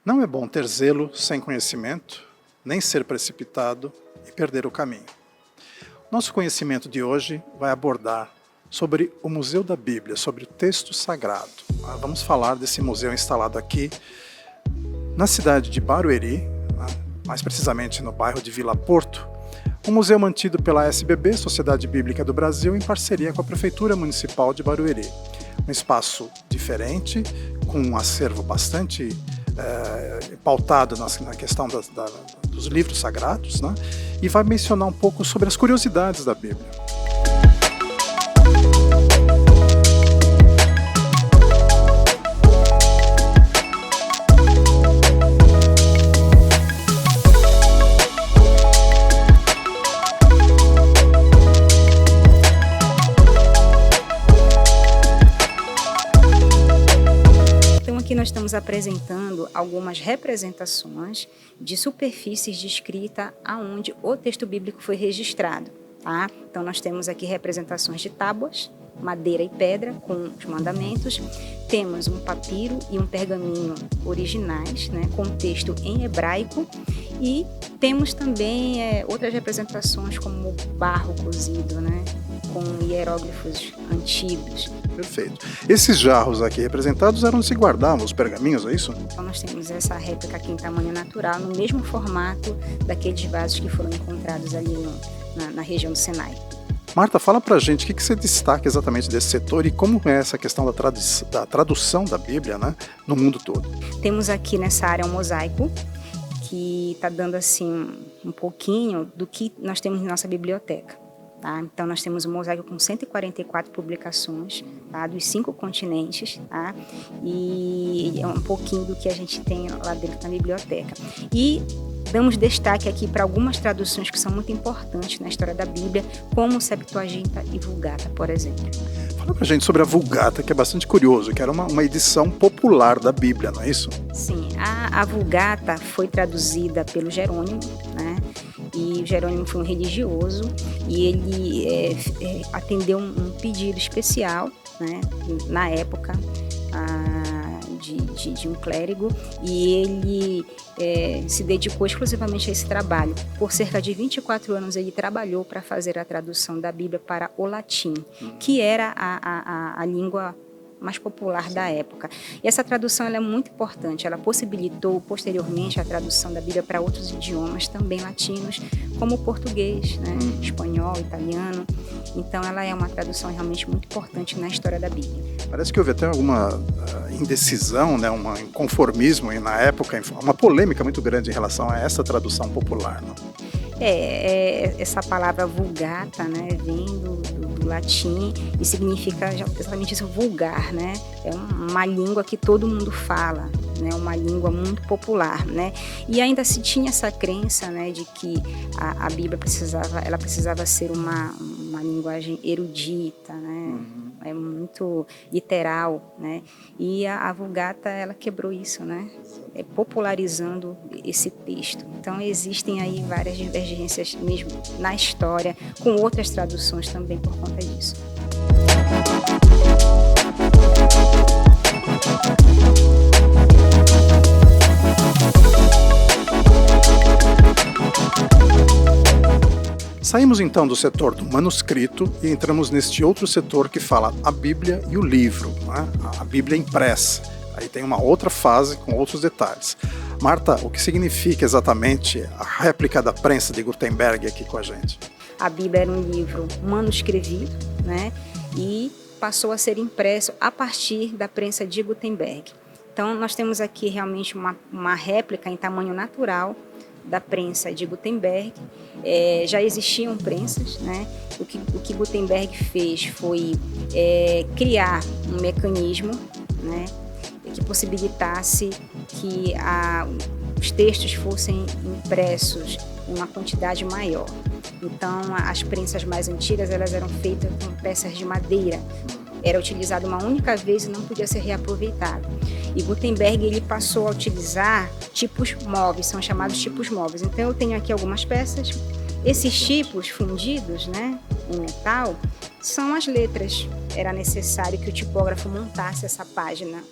Não é bom ter zelo sem conhecimento, nem ser precipitado e perder o caminho. Nosso conhecimento de hoje vai abordar sobre o Museu da Bíblia, sobre o texto sagrado. Vamos falar desse museu instalado aqui na cidade de Barueri, mais precisamente no bairro de Vila Porto, um museu mantido pela SBB, Sociedade Bíblica do Brasil, em parceria com a Prefeitura Municipal de Barueri. Um espaço diferente, com um acervo bastante pautado na questão dos livros sagrados, né? E vai mencionar um pouco sobre as curiosidades da Bíblia. Aqui nós estamos apresentando algumas representações de superfícies de escrita aonde o texto bíblico foi registrado, tá? Então nós temos aqui representações de tábuas, madeira e pedra com os mandamentos. Temos um papiro e um pergaminho originais, né, com texto em hebraico, e temos também outras representações como barro cozido, né, com hieróglifos antigos. Perfeito. Esses jarros aqui representados eram onde se guardavam os pergaminhos, é isso? Então nós temos essa réplica aqui em tamanho natural, no mesmo formato daqueles vasos que foram encontrados ali na região do Sinai. Marta, fala pra gente o que você destaca exatamente desse setor e como é essa questão da tradução da Bíblia, né, no mundo todo. Temos aqui nessa área um mosaico que está dando assim um pouquinho do que nós temos na nossa biblioteca. Tá? Então nós temos um mosaico com 144 publicações, tá? Dos 5 continentes, tá? E é um pouquinho do que a gente tem lá dentro da biblioteca. E damos destaque aqui para algumas traduções que são muito importantes na história da Bíblia, como Septuaginta e Vulgata, por exemplo. Fala pra gente sobre a Vulgata, que é bastante curioso, que era uma edição popular da Bíblia, não é isso? Sim, a Vulgata foi traduzida pelo Jerônimo, né? E o Jerônimo foi um religioso e ele atendeu um pedido especial, né, na época de um clérigo, e ele se dedicou exclusivamente a esse trabalho. Por cerca de 24 anos ele trabalhou para fazer a tradução da Bíblia para o latim, que era a língua mais popular da época. E essa tradução ela é muito importante, ela possibilitou posteriormente a tradução da Bíblia para outros idiomas também latinos, como o português, né, espanhol, italiano. Então ela é uma tradução realmente muito importante na história da Bíblia. Parece que houve até alguma indecisão, né, um inconformismo na época, uma polêmica muito grande em relação a essa tradução popular, né? Essa palavra vulgata, né, vem do latim e significa exatamente isso, vulgar, né? É uma língua que todo mundo fala, né? Uma língua muito popular, né? E ainda se tinha essa crença, né, de que a Bíblia precisava ser uma linguagem erudita, né? É muito literal, né? E a Vulgata, ela quebrou isso, né? Popularizando esse texto. Então existem aí várias divergências mesmo na história, com outras traduções também por conta disso. Saímos então do setor do manuscrito e entramos neste outro setor que fala a Bíblia e o livro, né? A Bíblia impressa. Aí tem uma outra fase com outros detalhes. Marta, o que significa exatamente a réplica da prensa de Gutenberg aqui com a gente? A Bíblia era um livro manuscrevido, né? E passou a ser impresso a partir da prensa de Gutenberg. Então nós temos aqui realmente uma réplica em tamanho natural da prensa de Gutenberg. Já existiam prensas, né? O que Gutenberg fez foi criar um mecanismo, né, que possibilitasse que os textos fossem impressos em uma quantidade maior. Então, as prensas mais antigas elas eram feitas com peças de madeira. Era utilizado uma única vez e não podia ser reaproveitado. E Gutenberg ele passou a utilizar tipos móveis, são chamados tipos móveis. Então eu tenho aqui algumas peças. Esses tipos fundidos, né, em metal, são as letras. Era necessário que o tipógrafo montasse essa página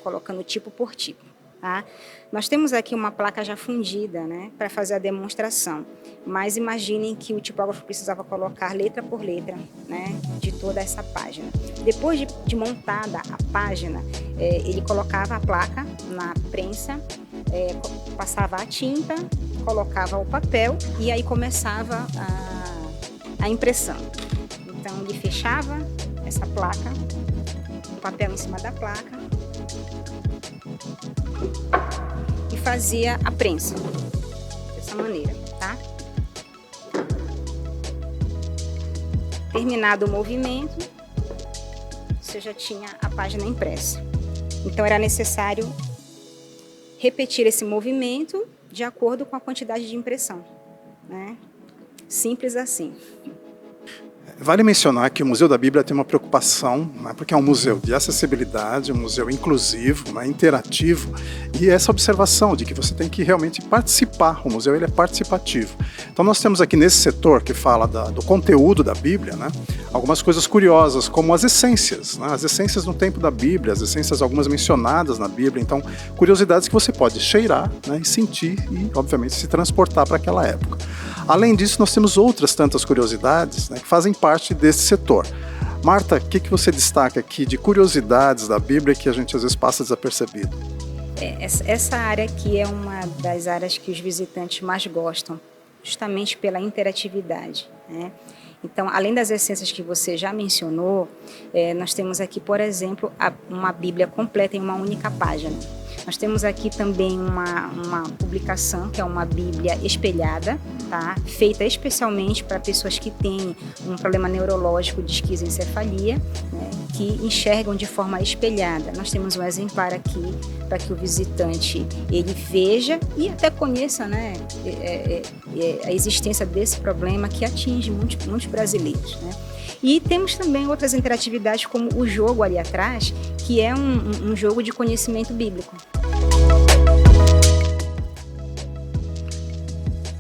colocando tipo por tipo. Tá? Nós temos aqui uma placa já fundida, né, para fazer a demonstração, mas imaginem que o tipógrafo precisava colocar letra por letra, né, de toda essa página. Depois de montada a página, ele colocava a placa na prensa, passava a tinta, colocava o papel e aí começava a impressão. Então ele fechava essa placa, o papel em cima da placa, e fazia a prensa dessa maneira, tá? Terminado o movimento, você já tinha a página impressa. Então era necessário repetir esse movimento de acordo com a quantidade de impressão, né? Simples assim. Vale mencionar que o Museu da Bíblia tem uma preocupação, né, porque é um museu de acessibilidade, um museu inclusivo, né, interativo, e essa observação de que você tem que realmente participar, o museu ele é participativo. Então nós temos aqui nesse setor que fala do conteúdo da Bíblia, né, algumas coisas curiosas, como as essências, né, as essências no tempo da Bíblia, as essências algumas mencionadas na Bíblia, então curiosidades que você pode cheirar, né, e sentir e, obviamente, se transportar para aquela época. Além disso, nós temos outras tantas curiosidades, né, que fazem parte desse setor. Marta, o que você destaca aqui de curiosidades da Bíblia que a gente às vezes passa desapercebido? Essa área aqui é uma das áreas que os visitantes mais gostam, justamente pela interatividade, né? Então, além das essências que você já mencionou, nós temos aqui, por exemplo, uma Bíblia completa em uma única página. Nós temos aqui também uma publicação, que é uma Bíblia espelhada, tá? Feita especialmente para pessoas que têm um problema neurológico de esquizoencefalia, né? Que enxergam de forma espelhada. Nós temos um exemplar aqui para que o visitante ele veja e até conheça, né, a existência desse problema que atinge muitos brasileiros, né? E temos também outras interatividades, como o jogo ali atrás, que é um jogo de conhecimento bíblico.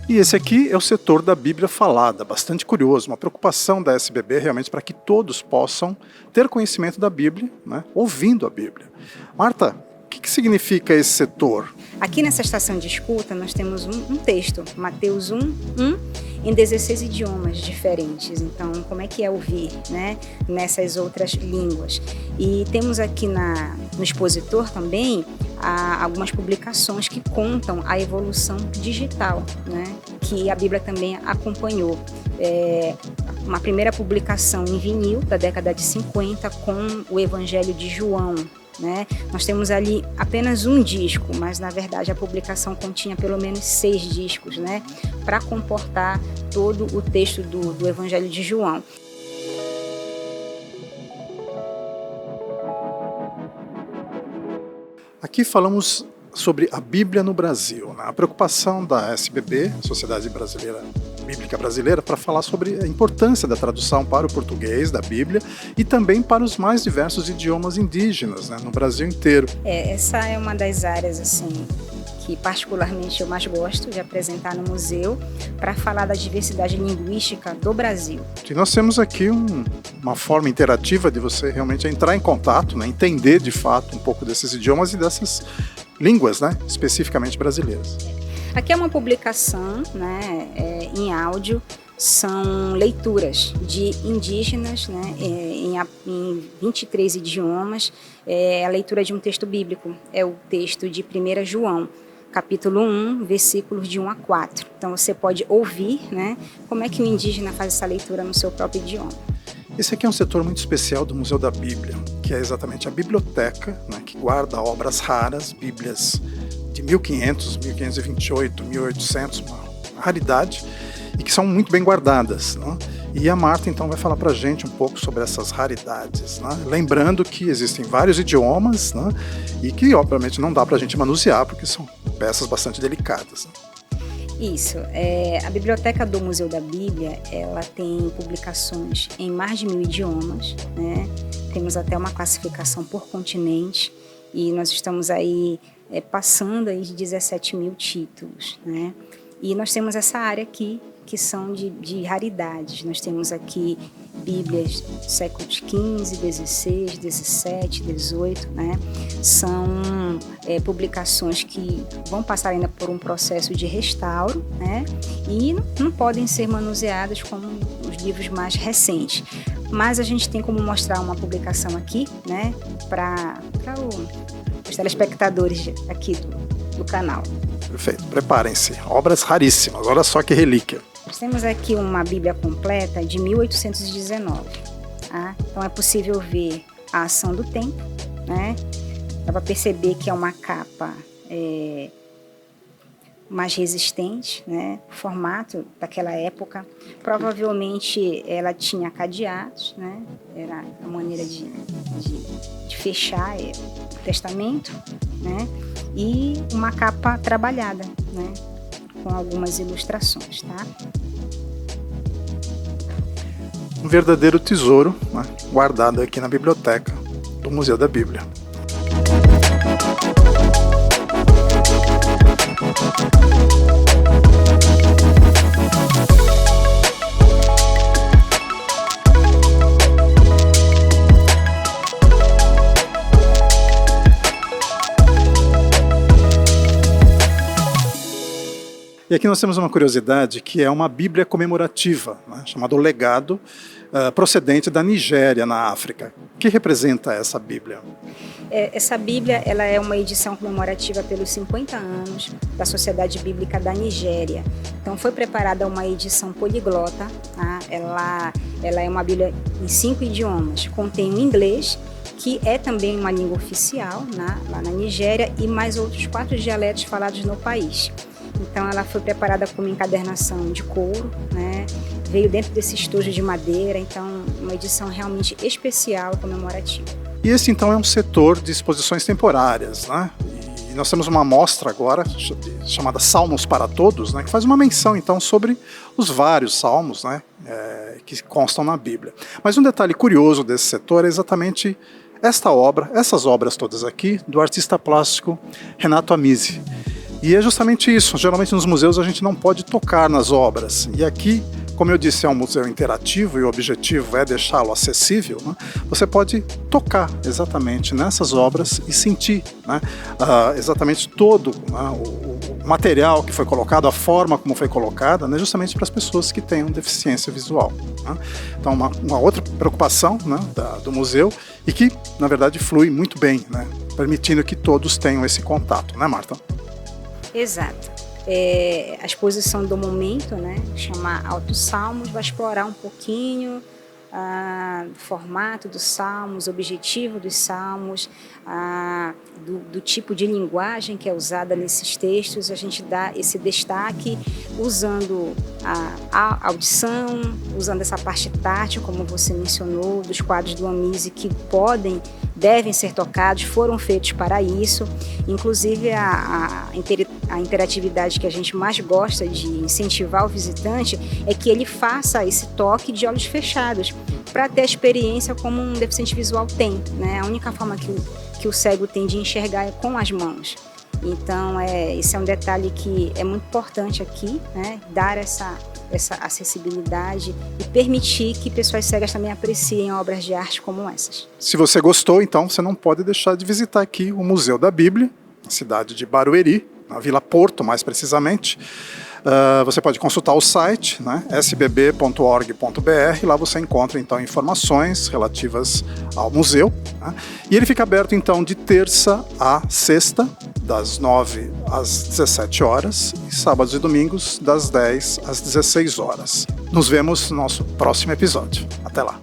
E esse aqui é o setor da Bíblia falada, bastante curioso, uma preocupação da SBB realmente para que todos possam ter conhecimento da Bíblia, né, ouvindo a Bíblia. Marta, o que significa esse setor? Aqui nessa estação de escuta nós temos um texto, Mateus 1:1, em 16 idiomas diferentes. Então, como é que é ouvir, né, nessas outras línguas? E temos aqui no expositor também algumas publicações que contam a evolução digital, né, que a Bíblia também acompanhou. Uma primeira publicação em vinil da década de 50 com o Evangelho de João, né? Nós temos ali apenas um disco, mas na verdade a publicação continha pelo menos 6 discos, né, para comportar todo o texto do Evangelho de João. Aqui falamos sobre a Bíblia no Brasil, né? A preocupação da SBB, Sociedade Bíblica Brasileira, para falar sobre a importância da tradução para o português da Bíblia e também para os mais diversos idiomas indígenas, né, no Brasil inteiro. Essa é uma das áreas assim que particularmente eu mais gosto de apresentar no museu, para falar da diversidade linguística do Brasil. E nós temos aqui uma forma interativa de você realmente entrar em contato, né, entender de fato um pouco desses idiomas e dessas línguas, né, especificamente brasileiras. Aqui é uma publicação, né, em áudio, são leituras de indígenas, né, em 23 idiomas. É a leitura de um texto bíblico, é o texto de 1 João, capítulo 1, versículos de 1 a 4. Então você pode ouvir, né, como é que o indígena faz essa leitura no seu próprio idioma. Esse aqui é um setor muito especial do Museu da Bíblia, que é exatamente a biblioteca, né, que guarda obras raras, bíblias de 1500, 1528, 1800, uma raridade, e que são muito bem guardadas, né? E a Marta então vai falar para a gente um pouco sobre essas raridades, né? Lembrando que existem vários idiomas, né, e que obviamente não dá para a gente manusear porque são peças bastante delicadas, né? Isso, a biblioteca do Museu da Bíblia, ela tem publicações em mais de 1000 idiomas, né? Temos até uma classificação por continente e nós estamos aí passando aí de 17.000 títulos, né? E nós temos essa área aqui que são de raridades. Nós temos aqui Bíblias dos séculos XV, XVI, XVII, XVIII, né? São publicações que vão passar ainda por um processo de restauro, né? E não podem ser manuseadas como os livros mais recentes. Mas a gente tem como mostrar uma publicação aqui, né? Para os telespectadores aqui do canal. Perfeito, preparem-se. Obras raríssimas, olha só que relíquia. Nós temos aqui uma Bíblia completa de 1819. Tá? Então é possível ver a ação do tempo, né? Dá para perceber que é uma capa mais resistente, né? O formato daquela época. Provavelmente ela tinha cadeados, né? Era a maneira de fechar o testamento, né? E uma capa trabalhada, né? Com algumas ilustrações, tá? Um verdadeiro tesouro, né? Guardado aqui na biblioteca do Museu da Bíblia. E aqui nós temos uma curiosidade que é uma Bíblia comemorativa, né, chamada O Legado, procedente da Nigéria, na África. O que representa essa Bíblia? Essa Bíblia ela é uma edição comemorativa pelos 50 anos da Sociedade Bíblica da Nigéria. Então foi preparada uma edição poliglota, tá? Ela é uma Bíblia em 5 idiomas, contém o inglês, que é também uma língua oficial, né, lá na Nigéria, e mais outros 4 dialetos falados no país. Então ela foi preparada como encadernação de couro, né? Veio dentro desse estojo de madeira, então uma edição realmente especial, comemorativa. E esse então é um setor de exposições temporárias, né? E nós temos uma amostra agora chamada Salmos para Todos, né? Que faz uma menção então sobre os vários salmos, né? Que constam na Bíblia. Mas um detalhe curioso desse setor é exatamente essas obras todas aqui, do artista plástico Renato Amizi. E é justamente isso, geralmente nos museus a gente não pode tocar nas obras, e aqui, como eu disse, é um museu interativo e o objetivo é deixá-lo acessível, né? Você pode tocar exatamente nessas obras e sentir, né? Exatamente todo, né, o material que foi colocado, a forma como foi colocada, né, justamente para as pessoas que tenham deficiência visual, né? Então uma outra preocupação, né, do museu, e que na verdade flui muito bem, né, permitindo que todos tenham esse contato, né, Marta? Exato. A exposição do momento, né, chama Altos Salmos, vai explorar um pouquinho do formato dos salmos, objetivo dos salmos, do tipo de linguagem que é usada nesses textos. A gente dá esse destaque usando a audição, usando essa parte tátil, como você mencionou, dos quadros do Amizi que devem ser tocados, foram feitos para isso. Inclusive a interatividade que a gente mais gosta de incentivar o visitante é que ele faça esse toque de olhos fechados, para ter a experiência como um deficiente visual tem, né? A única forma que o cego tem de enxergar é com as mãos. Então esse é um detalhe que é muito importante aqui, né? Dar essa acessibilidade e permitir que pessoas cegas também apreciem obras de arte como essas. Se você gostou, então você não pode deixar de visitar aqui o Museu da Bíblia, na cidade de Barueri, na Vila Porto, mais precisamente. Você pode consultar o site, né, sbb.org.br, lá você encontra então informações relativas ao museu, né, e ele fica aberto então de terça a sexta, das 9 às 17 horas, e sábados e domingos, das 10 às 16 horas. Nos vemos no nosso próximo episódio. Até lá!